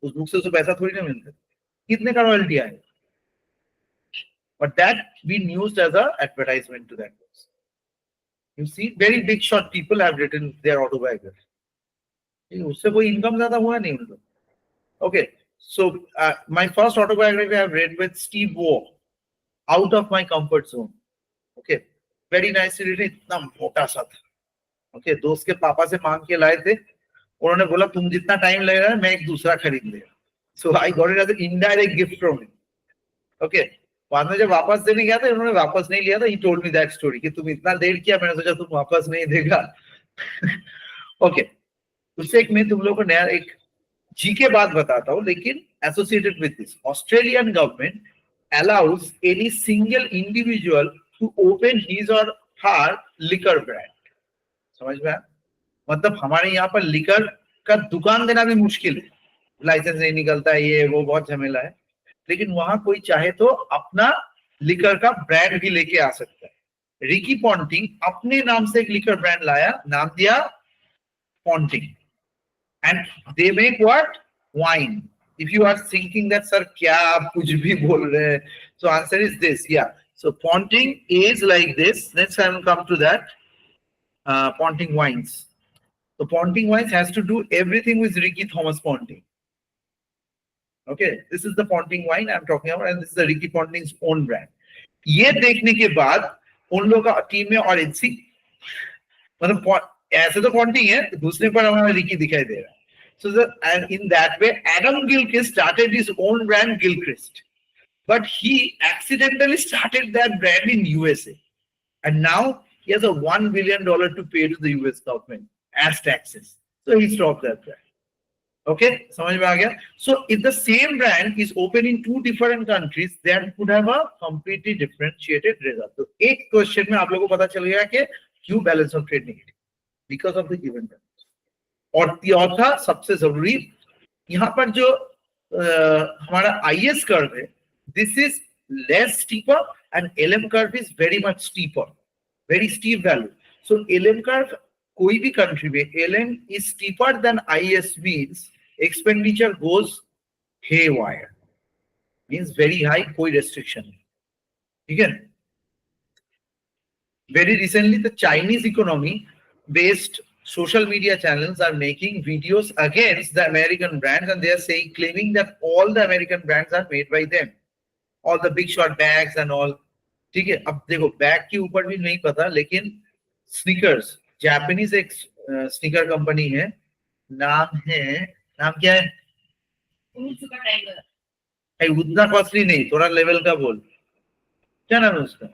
उस बुक से तो पैसा थोड़ी ना मिलता है, कितने का रॉयल्टी आए? But that been used as a advertisement to that person. You see, very big shot people have written their autobiography. उससे कोई इनकम ज्यादा हुआ नहीं उनको. Okay, so my first autobiography I have read with Steve Waugh, Out of My Comfort Zone. Okay, very nicely written, इतना मोटा सा था. ओके, दोस्त के पापा से मांग के लाए थे, उन्होंने बोला तुम जितना टाइम लगेगा मैं एक दूसरा खरीद लेगा. So I got it as an indirect gift from him. Okay, बाद में जब वापस देने गया था, उन्होंने वापस नहीं लिया था. He told me that story कि तुम इतना देर किया, मैंने सोचा तुम वापस नहीं देगा. ओके, उससे एक मैं तुम लोगों को नया एक जी के बात बताता हूँ, लेकिन associated with this. Australian government allows any single individual to open his or her liquor brand. समझ में आया? मतलब हमारे यहाँ पर लिकर का दुकान देना भी मुश्किल है, लाइसेंस नहीं निकलता है, ये वो बहुत झमेला है. लेकिन वहां कोई चाहे तो अपना लिकर का ब्रांड भी लेके आ सकता है. रिकी पॉन्टिंग अपने नाम से एक लिकर ब्रांड लाया, नाम दिया Ponting, and they make what? Wine. If you are thinking that sir क्या आप कुछ भी बोल रहे हैं, so answer is this. Yeah, so Ponting is like this. Next I will come to that. Ponting Wines. So Ponting Wines has to do everything with Ricky Thomas Ponting. Okay, this is the Ponting wine I'm talking about, and this is the Ricky Ponting's own brand. ये देखने के बाद उन लोगों का team में ऑरेंसी, मतलब ऐसे तो Ponting है, दूसरे पर हमारा रिकी दिखाई दे रहा है. So and in that way, Adam Gilchrist started his own brand, Gilchrist, but he accidentally started that brand in USA, and now he has a $1 billion to pay to the US government as taxes. So he stopped that brand. Okay, समझ में आ गया? So if the same brand is open in 2 different countries, then could have a completely differentiated result. तो एक question में आप लोगों को पता चल गया कि क्यों balance of trade negative, because of the given balance. और चौथा सबसे जरूरी, यहाँ पर जो हमारा IS कर्व है, this is less steeper and LM curve is very much steeper. Very steep value. So LM curve, कोई भी country में LM is steeper than IS means expenditure goes haywire. Means very high, कोई restriction. ठीक है? Very recently, the Chinese economy based social media channels are making videos against the American brands, and they are saying, claiming that all the American brands are made by them. All the big shot bags and all. ठीक है, अब देखो bag के ऊपर भी नहीं पता, लेकिन स्नीकर्स, जापानीज एक स्नीकर कंपनी है, नाम है, नाम क्या है? Super tiger. भाई उतना कॉस्टली नहीं, थोड़ा लेवल का बोल, क्या नाम है उसका?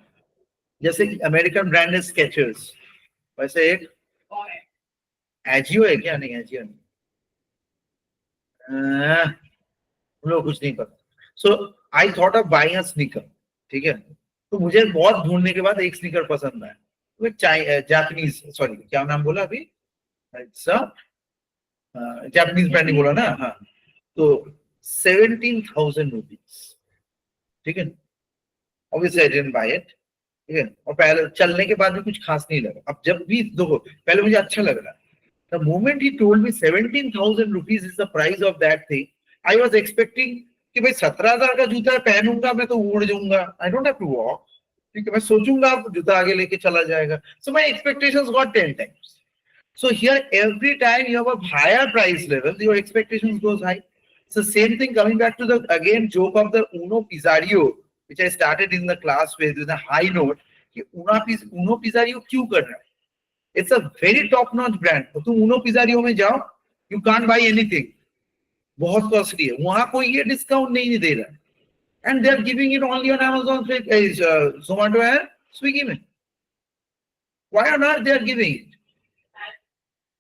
जैसे कि अमेरिकन ब्रांड है स्केचर्स, वैसे एक और एजियो है क्या? नहीं एजियो नहीं, हम लोग कुछ नहीं पता। So I thought of buying a sneaker, ठीक है। तो मुझे बहुत ढूंढने के बाद एक स्नीकर पसंद आया, वो जापानीज, सॉरी क्या नाम बोला अभी, जापानीज ब्रांड बोला ना, हाँ। तो 17,000 रुपीज, ठीक है। Obviously I didn't buy it, ठीक है। और पहले चलने के बाद भी कुछ खास नहीं लगा। अब जब भी देखो, पहले मुझे अच्छा लग रहा, the moment he told me 17,000 rupees is the price of that thing, I was expecting कि भाई 17,000 का जूता पहनूंगा मैं तो उड़ जाऊंगा, I don't have to walk, ठीक है। मैं सोचूंगा जूता आगे लेके चला जाएगा, so my expectations got 10 times. So here, every time you have a higher price level, your expectations goes high. So same thing coming back to the again joke of the Uno Pizzario, which I started in the class with a high note. कि Uno Pizzario क्यों कर रहा है? It's a very top-notch brand. तो तुम Uno Pizzario में जाओ, you can't buy anything. बहुत costly है. वहाँ कोई ये discount नहीं दे रहा है. And they are giving it only on Amazon, Zomato and Swiggy में. Why on earth they are giving it?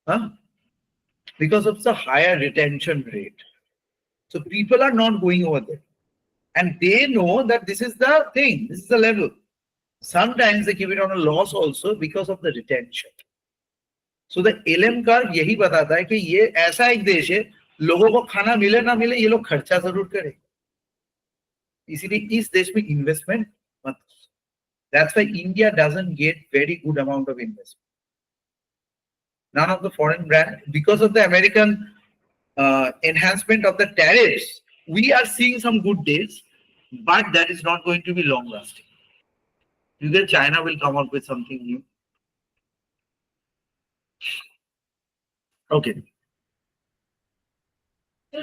Huh? Because of the higher retention rate. So people are not going over there. And they know that this is the thing, this is the level. Sometimes they give it on a loss also because of the retention. So the LM curve यही बताता है कि ये ऐसा एक देश है, लोगों को खाना मिले ना मिले ये लोग खर्चा जरूर करें, इसीलिए इस देश में इन्वेस्टमेंट मत। That's why India doesn't get very good amount of investment. None of the foreign brand, because of the American enhancement of the tariffs, we are seeing some good days, but that is not going to be long lasting. You think China will come up with something new? Okay.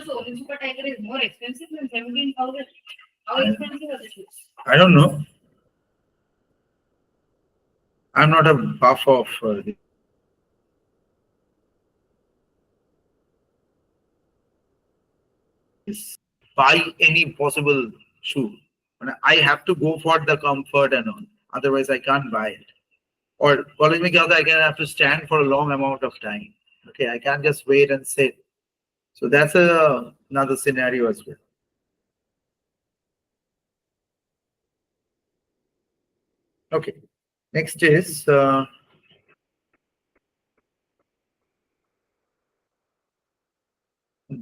so super tiger is more expensive than 17,000. How expensive are the shoes? I don't know. I'm not a buff of this. Buy any possible shoe. I have to go for the comfort and all. Otherwise, I can't buy it. Or college mein kya hota hai, I can have to stand for a long amount of time. Okay, I can't just wait and sit. So that's another scenario as well. Okay, next is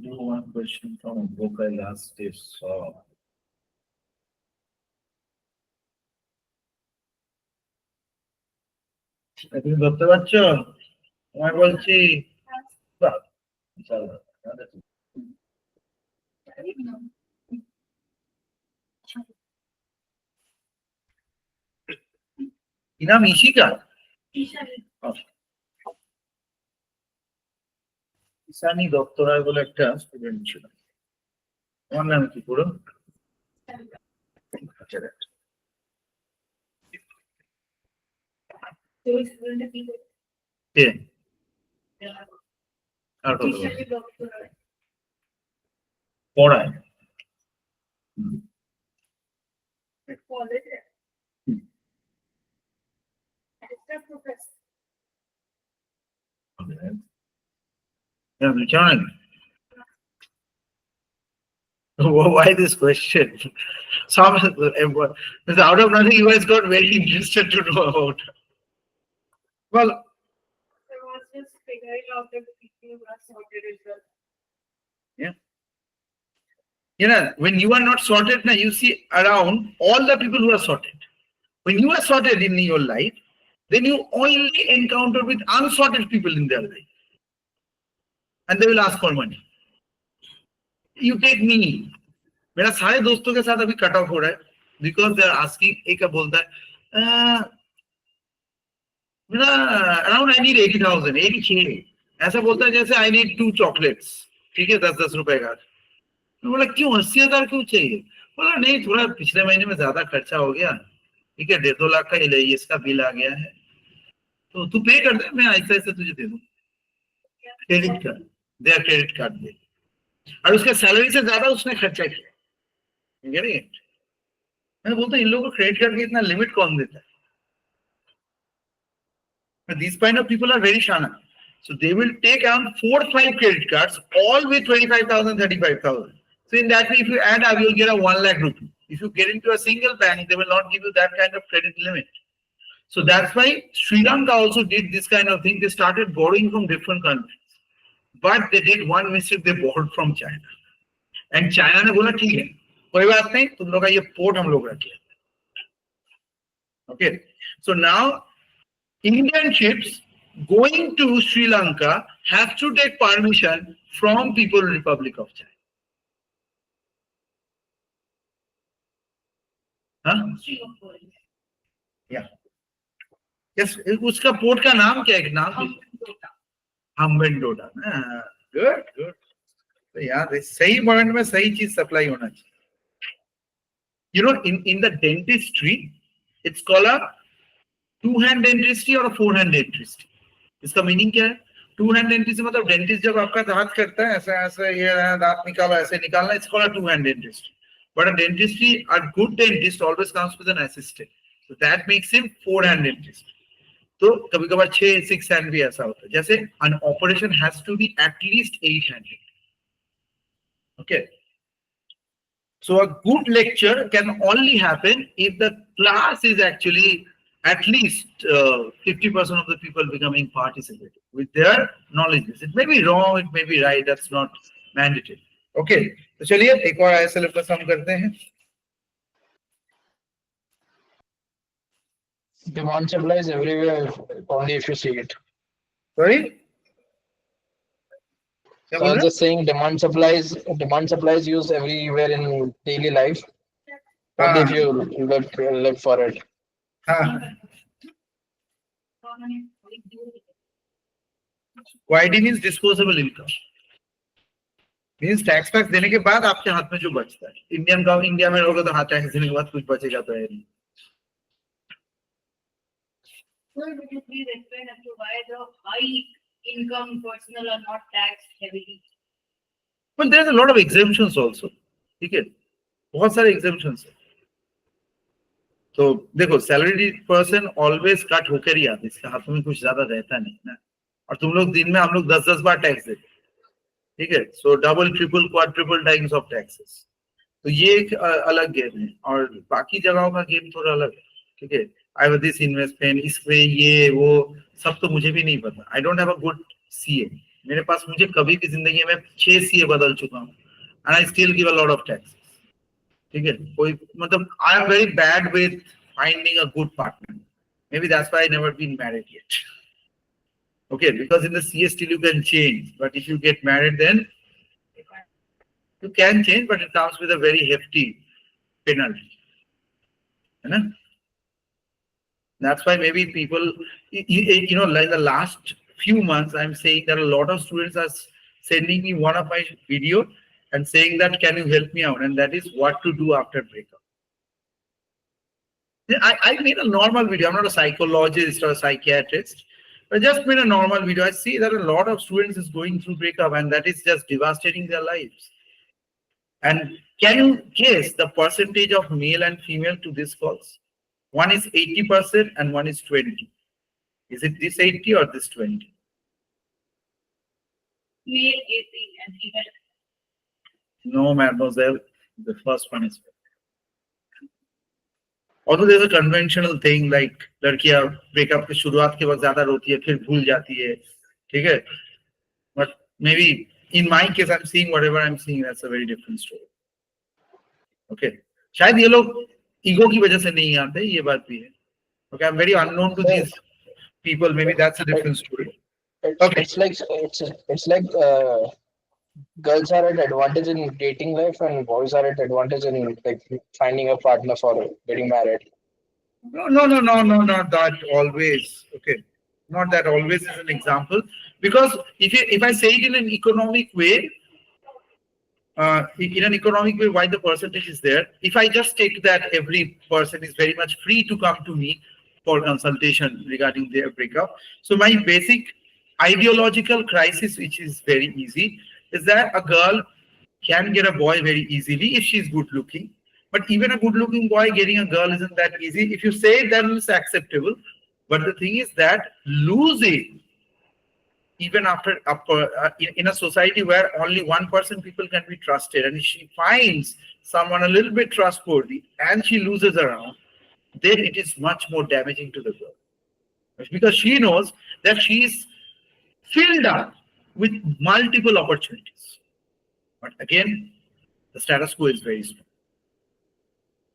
do one question from a book I last saw. তুমি ধরতে পারছো? আমি বলছি বাহ, ইনশাআল্লাহ। কি নাম? ইশিকা? ইসানি দত্ত রায় বলে একটা স্টুডেন্ট ছিল। আমার নাম কি পুরো? কে? আর কত পড়ায়? Why this question? Some out of nothing, you guys got very interested to know about. Well, I was just figuring out that the people who are sorted as well. yeah. You know, when you are not sorted, now you see around all the people who are sorted. When you are sorted in your life, then you only encounter with unsorted people in their life. And they will ask for money. You take me. मेरा सारे दोस्तों के साथ अभी cut off हो रहा है because they are asking, एक बोलता है मेरा अराउंड आई नीड 80,000, 86, ऐसा बोलता है जैसे आई नीड 2 चॉकलेट्स, ठीक है, 10-10 रुपए का। तो बोला क्यों 80,000 क्यों चाहिए? बोला नहीं, थोड़ा पिछले महीने में ज्यादा खर्चा हो गया, ठीक है, 1.5-2 लाख का इसका बिल आ गया है, तो तू पे कर दे, मैं ऐसे ऐसे तुझे दे दूं credit card. their credit card bill. और उसके सैलरी से ज्यादा उसने खर्चा किया. You getting it? मैं बोलता इन लोगों को क्रेडिट कार्ड की इतना लिमिट कौन देता है? But these kind of people are very shana. So they will take around 4 or 5 credit cards, all with 25,000, 35,000. So in that way, if you add up, you'll get a 1 lakh rupee. If you get into a single bank, they will not give you that kind of credit limit. So that's why Sri Lanka also did this kind of thing. They started borrowing from different countries. But they did one mistake, they borrowed from China. And China ने बोला ठीक है, कोई बात नहीं, तुम लोग का ये पोर्ट हम लोग रख लेते हैं. Okay. So now Indian ships going to Sri Lanka have to take permission from People's Republic of China. Huh? Yeah. Yes, उसका पोर्ट का नाम क्या है? नाम हम्बेंटोटा. Good, good. तो यार सही मोमेंट में सही चीज सप्लाई होना चाहिए. You know, in the dentistry, it's called a 2-hand dentistry or a 4-hand dentistry. इसका मीनिंग क्या है? 2-hand dentistry मतलब डेंटिस्ट जब आपका दांत करता है ऐसा ऐसा ये दांत निकाला ऐसे निकालना, it's called a 2-hand dentistry. But a dentistry, a good dentist always comes with an assistant. So that makes him 4-hand dentist. तो कभी कभार 6-6 hand भी ऐसा होता है. जैसे an operation has to be at least 8-handed. Okay. So a good lecture can only happen if the class is actually at least 50% of the people becoming participating with their knowledge. It may be wrong, it may be right, that's not mandatory. Okay. तो चलिए एक और ISL का सम करते हैं. Demand supply is everywhere, only if you see it. Sorry? क्या So बोल I was रहे just saying demand supply is used everywhere in daily life. Only if you look for it. हाँ. YD means disposable income. Means tax PACS देने के बाद आपके हाथ में जो बचता है. इंडिया में होगा तो हाँ टैक्स देने के बाद कुछ बचेगा तो है नहीं. Sir, would you please explain as to why the high income personnel are not taxed heavily? But there's a lot of exemptions also. ठीक है, बहुत सारे exemptions है. तो देखो सैलरी पर्सन ऑलवेज कट होकर ही आते, इसके हाथों में कुछ ज्यादा रहता नहीं ना. और तुम लोग दिन में हम लोग 10-10 बार टैक्स देते, ठीक है. सो double triple quadruple times of taxes. तो ये एक अलग गेम है और बाकी जगहों का गेम थोड़ा अलग है. ठीक है. आई हैव दिस इन्वेस्टमेंट, इसमें ये वो सब तो मुझे भी नहीं पता. आई don't have a good CA. मेरे पास मुझे कभी भी जिंदगी में 6 सीए बदल चुका हूँ and I still give a lot of tax. ठीक है. कोई मतलब I am very bad with finding a good partner. Maybe that's why I never been married yet. Okay, because in the CS still you can change, but if you get married, then you can change, but it comes with a very hefty penalty. You know? That's why maybe people, you know, like the last few months, I'm saying that a lot of students are sending me one of my video and saying that, can you help me out? And that is what to do after breakup. I made a normal video. I'm not a psychologist or a psychiatrist. I just made a normal video. I see that a lot of students is going through breakup and that is just devastating their lives. And can you guess the percentage of male and female to this calls? One is 80% and one is 20. Is it this 80 or this 20? Male 80 and female. No, mademoiselle. The first one is. Although there's a conventional thing like लड़कियां breakup की शुरुआत के वक्त ज्यादा रोती है फिर भूल जाती है, ठीक है. But maybe in my case I'm seeing whatever I'm seeing, that's a very different story. Okay. शायद ये लोग ईगो की वजह से नहीं आते, ये बात भी है. Okay, I'm very unknown to these people. Maybe that's a different story. Okay. It's like girls are at advantage in dating life and boys are at advantage in like finding a partner for getting married. No, not that always. Okay, not that always is an example, because if I say it in an economic way, why the percentage is there. If I just take that every person is very much free to come to me for consultation regarding their breakup. So my basic ideological crisis, which is very easy, is that a girl can get a boy very easily if she's good looking. But even a good looking boy getting a girl isn't that easy. If you say it, then it's acceptable. But the thing is that losing, even after in a society where only 1% people can be trusted, and if she finds someone a little bit trustworthy and she loses around, then it is much more damaging to the girl. Because she knows that she's filled up with multiple opportunities. But again, the status quo is very small.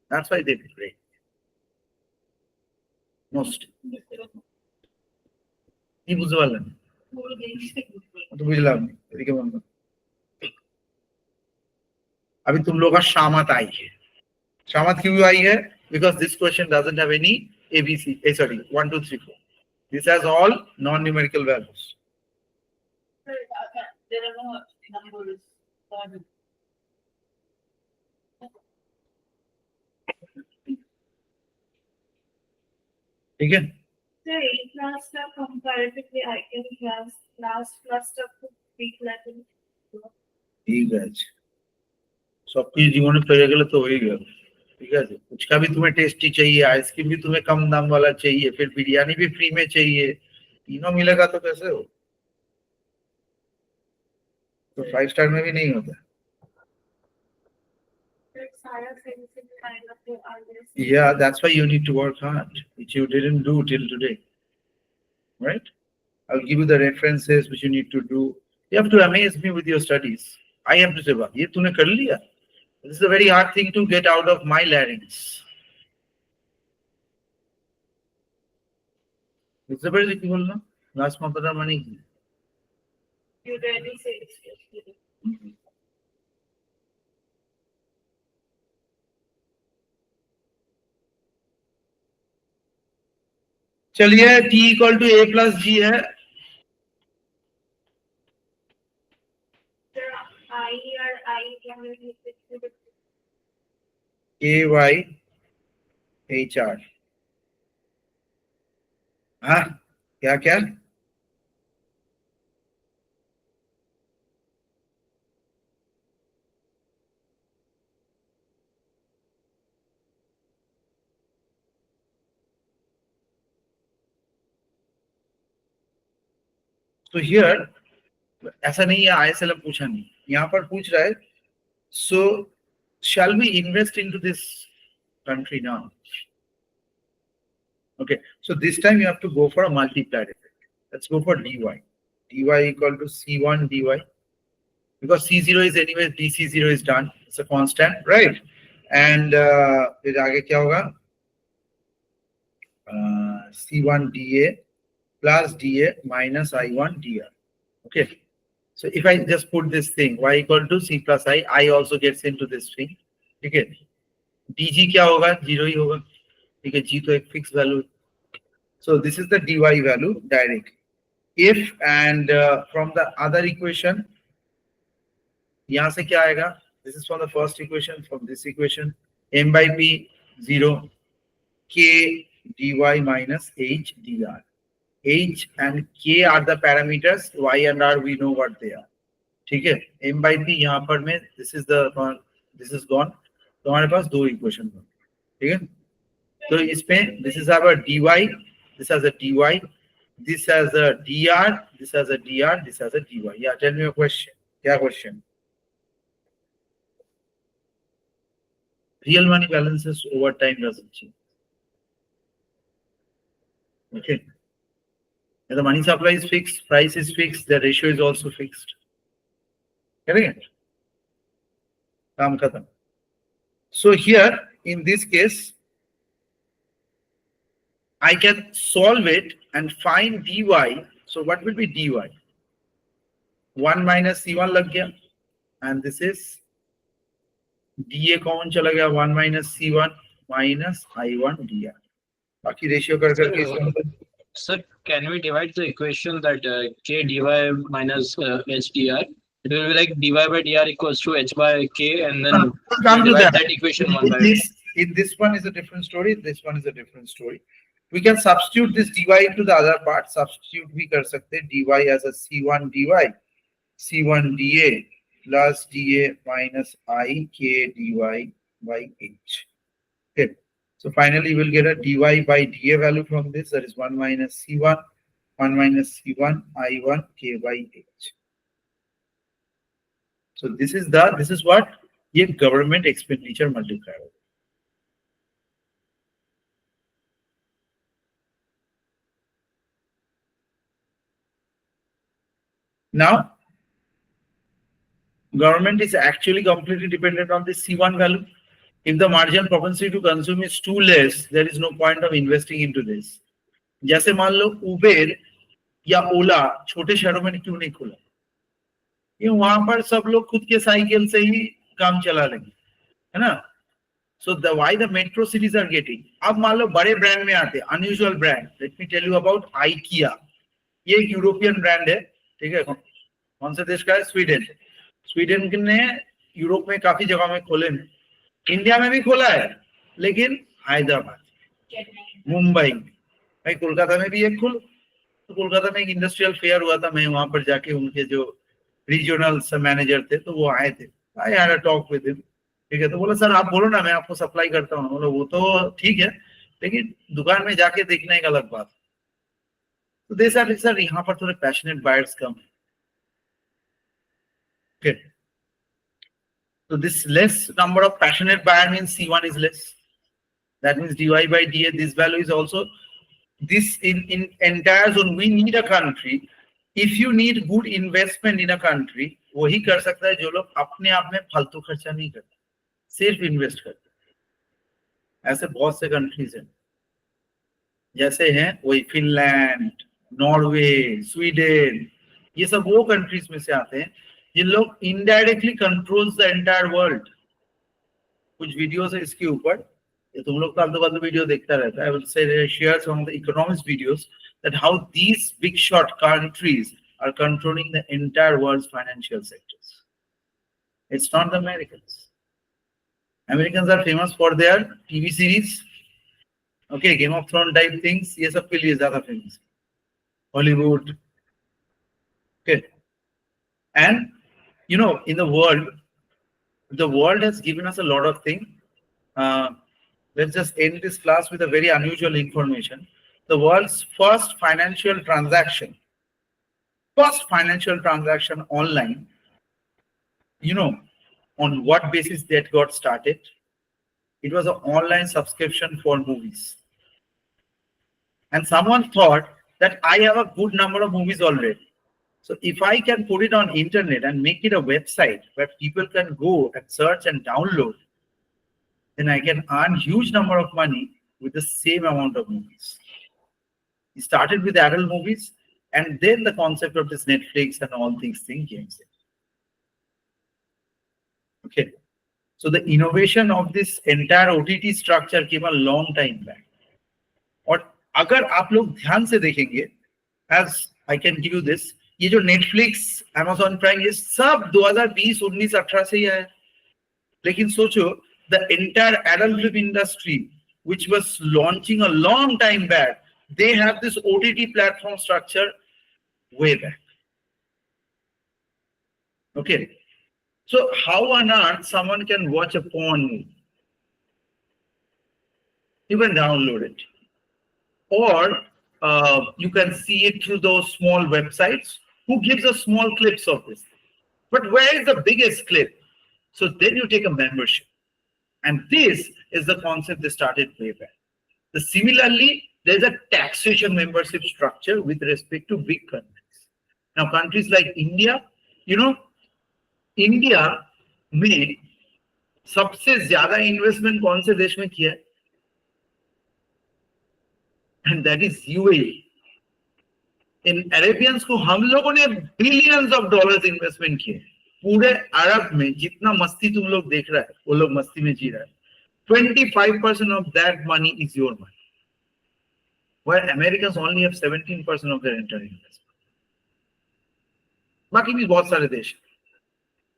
That's why they break. Most. কি বুঝতে পারলেন? तो बुझलाम नहीं, এদিকে বন্ধ। अभी तुम लोग का शामत आई है। शामत क्यों आई है? Because this question doesn't have any ABC. Sorry, 1, 2, 3, 4. This has all non-numerical values. There are no numbers. ठीक है? Sir, A-class stuff comparatively, I can class stuff to B-level. ठीक है। सब कुछ जीवन में पेरे गले तो हो ही गया। ठीक है? कुछ का भी तुम्हें टेस्टी चाहिए, आइसक्रीम भी तुम्हें कम दाम वाला चाहिए, फिर बिरयानी भी फ्री में चाहिए, तीनों मिलेगा तो कैसे हो? तो 5 स्टार में भी नहीं होता। Yeah, that's why you need to work hard, which you didn't do till today, right? I'll give you the references which you need to do. You have to amaze me with your studies. I have to say, "Wow, ये तूने कर लिया?" This is a very hard thing to get out of my larynx. It's a very difficult, no? Last month of money. You really say it's चलिए t equal to a plus g है। AY HR। हाँ, क्या क्या? तो here ऐसा नहीं है ISL पूछा नहीं, यहाँ पर पूछ रहा है, so shall we invest into this country now? Okay, so this time you have to go for a multiplier effect. Let's go for dy. dy equal to C1 dy, because C0 is anyway, dC0 is done, it's a constant, right? And फिर आगे क्या होगा? C1 dA plus dA minus I1 dr. Okay, so if I just put this thing y equal to c plus I also gets into this thing. Okay, dg क्या होगा? 0 ही होगा। ठीक है, g तो एक fixed value. So this is the dy value direct. If and from the other equation, यहाँ से क्या आएगा? This is from the first equation, from this equation, m by p 0, k dy minus h dr. H and k are the parameters, y and r we know what they are. ठीक है, m by p यहाँ पर में this is gone, तो हमारे पास दो equation होंगे। ठीक है, तो इसमें this is our dy, this has a dy, this has a dr, this has a dr, this has a dy. Yeah, tell me a question. क्या question? Real money balances over time doesn't change. Okay. And the money supply is fixed, price is fixed, the ratio is also fixed. Correct? Kaam khatam. So here, in this case, I can solve it and find dy. So what will be dy? 1 minus C1 lag gaya. And this is dA common chala gaya, 1 minus C1 minus I1 dr. Baki ratio kar karke. Sir, can we divide the equation that k dy minus h dr? It will be like dy by dr equals to h by k, and then Come to divide that. that equation one by In this one is a different story. This one is a different story. we can substitute this dy into the other part. Substitute भी कर सकते हैं dy as a c1 dy, c1 dA plus dA minus I k dy by h. Okay. So finally, we'll get a dy by dA value from this. That is 1 minus c1, 1 minus c1 I1 k by h. So this is what ये government expenditure multiplier. Now, government is actually completely dependent on this C1 value. If the marginal propensity to consume is too less, there is no point of investing into this. जैसे मान लो Uber या ओला छोटे शहरों में क्यों नहीं खुला? ये वहां पर सब लोग खुद के साइकिल से ही काम चला लेंगे, है ना? So the why the metro cities are getting. अब मान लो बड़े ब्रांड में आते, unusual brand. Let me tell you about IKEA. ये एक यूरोपियन ब्रांड है, ठीक है? कौन से देश का है? स्वीडन। स्वीडन ने यूरोप में काफी जगह में खोले हैं, इंडिया में भी खोला है, लेकिन हैदराबाद, मुंबई, भाई कोलकाता में भी एक खुल। तो कोलकाता में एक इंडस्ट्रियल फेयर हुआ था, मैं वहां पर जाके उनके जो रीजनल मैनेजर थे तो वो आए थे, I had a talk with him, ठीक है? तो बोला सर आप बोलो ना, मैं आपको सप्लाई करता हूँ। बोला वो तो ठीक है, लेकिन दुकान में जाके देखना एक अलग बात। तो दे सर यहाँ पर थोड़े पैशनेट बायर्स कम है। Okay. So this less number of passionate buyer means C1 is less. That means dy by dA, this value is also this in entire zone. We need a country. If you need good investment in a country, वही कर सकता है जो लोग अपने आप में फालतू खर्चा नहीं करते, सिर्फ इन्वेस्ट करते। ऐसे बहुत से कंट्रीज हैं, जैसे हैं वही फिनलैंड, नॉर्वे, स्वीडन, ये सब वो कंट्रीज में से आते हैं जिन लोग indirectly controls the entire world. कुछ वीडियोस है इसके ऊपर, ये तुम लोग फालतू वीडियो देखता रहता है। I will say share some of the economics videos that how these big shot countries are controlling the entire world's financial sectors. It's not the Americans. Americans are famous for their TV series, okay, Game of Thrones type things. ये सब के लिए ज़्यादा famous. Hollywood, okay. And you know, in the world has given us a lot of things. Let's just end this class with a very unusual information. The world's first financial transaction online, you know, on what basis that got started? It was an online subscription for movies. And someone thought that I have a good number of movies already. So if I can put it on internet and make it a website where people can go and search and download, then I can earn huge number of money with the same amount of movies. He started with adult movies, and then the concept of this Netflix and all these things came. Okay. So the innovation of this entire OTT structure came a long time back. और अगर आप लोग ध्यान से देखेंगे, as I can give you this, ये जो Netflix, Amazon Prime, ये सब 2020, 19, 18 से ही आया। लेकिन सोचो, the entire adult film industry, which was launching a long time back, they have this OTT platform structure way back. Okay. So how on earth someone can watch a porn movie? You can download it. Or you can see it through those small websites who gives us small clips of this. But where is the biggest clip? So then you take a membership. And this is the concept they started way back. Similarly, there's a taxation membership structure with respect to big countries. Now, countries like India, you know, India में सबसे ज्यादा investment कौन से देश में किया है? And that is UAE. In Arabians को हम लोगों ने billions of dollars इन्वेस्टमेंट किए। पूरे अरब में जितना मस्ती तुम लोग देख रहा है, वो लोग मस्ती में जी रहा है। 25% of that money is your money. Where Americans only have 17% of their entire investment. बाकी भी बहुत सारे देश।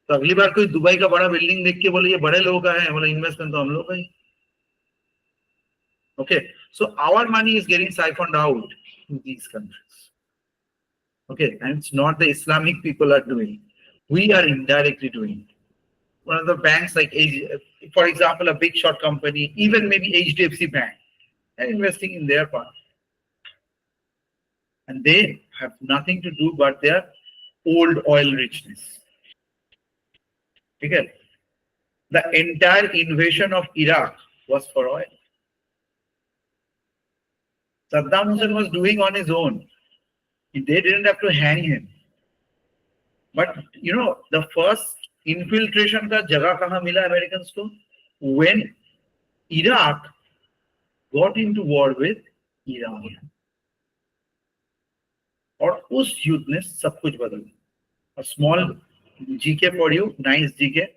तो अगली बार कोई दुबई का बड़ा बिल्डिंग देख के बोले ये बड़े लोगों का है, बोले इन्वेस्टमेंट तो हम लोग का ही। Okay, So our money is getting siphoned out in these countries. Okay, and it's not the Islamic people are doing. We are indirectly doing it. One of the banks like, for example, a big short company, even maybe HDFC Bank, they're investing in their part. And they have nothing to do but their old oil richness. Okay. The entire invasion of Iraq was for oil. Saddam Hussein was doing on his own. They didn't have to hang him. But you know, the first infiltration का जगह कहाँ मिला Americans को? When Iraq got into war with Iran. और उस युद्ध ने सब कुछ बदल दिया. A small GK for you, nice GK.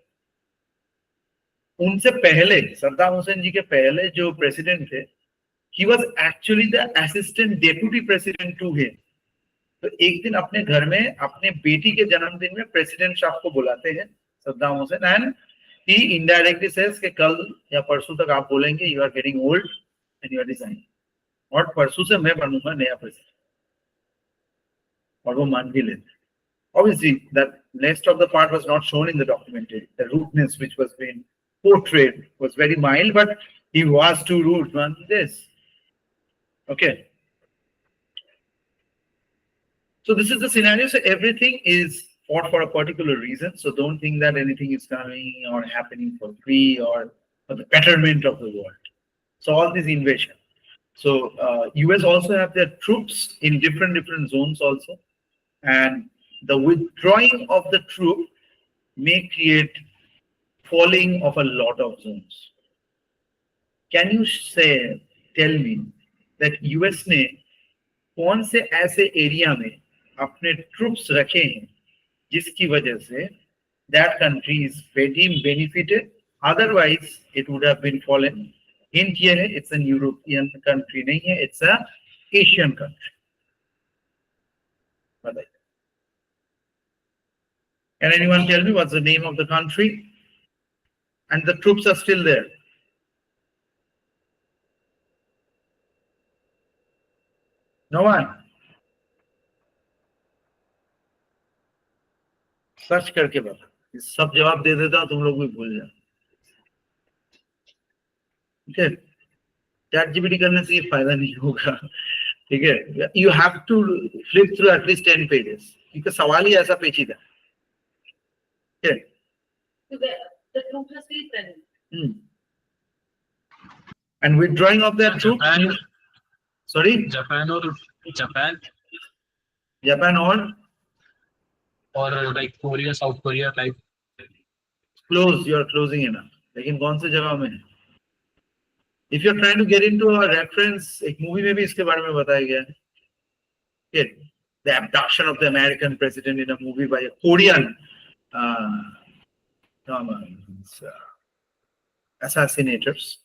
उनसे पहले सद्दाम हुसैन जी के पहले जो प्रेसिडेंट थे, he was actually the assistant deputy president to him. तो एक दिन अपने घर में अपने बेटी के जन्मदिन में प्रेसिडेंट साहब को बुलाते हैं Saddam Hussain, and he indirectly says कि कल या परसों तक आप बोलेंगे you are getting old and you are resigning, और परसों से मैं बनूंगा नया प्रेसिडेंट, और वो मान भी लेते. Obviously, that rest of the part was not shown in the documentary. The rudeness which was being portrayed was very mild, but he was too rude, man. This. Okay. So this is the scenario. So everything is fought for a particular reason. So don't think that anything is coming or happening for free or for the betterment of the world. So all this invasion. So US also have their troops in different zones also, and the withdrawing of the troop may create falling of a lot of zones. Can you tell me that US ने कौन से ऐसे area में अपने troops रखे हैं जिसकी वजह से that country is very benefited, otherwise it would have been fallen. Hint here है, it's a European country नहीं है, it's a Asian country. बताइए. Can anyone tell me what's the name of the country? And the troops are still there. No one. Search करके बता. सब जवाब दे देता हूं, तुम लोग भी भूल जाओ. ठीक है, चैट जीपीटी करने से ये फायदा नहीं होगा. ठीक है, you have to flip through at least 10 pages, क्योंकि सवाल ही ऐसा पेचीदा. Okay. So the troop has been present. And withdrawing of that troop. Japan. Sorry. Japan or Japan or like Korea, South Korea type. Close. You are closing enough. लेकिन कौन सी जगह में? If you are trying to get into a reference, एक movie में भी इसके बारे में बताया गया है. Okay. The abduction of the American president in a movie by a Korean assassinators.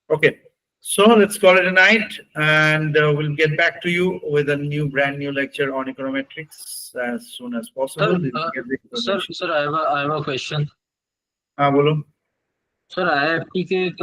Okay, so let's call it a night, and we'll get back to you with a brand new lecture on econometrics as soon as possible. Sir, I have a question. हाँ बोलो. Sir, IIT के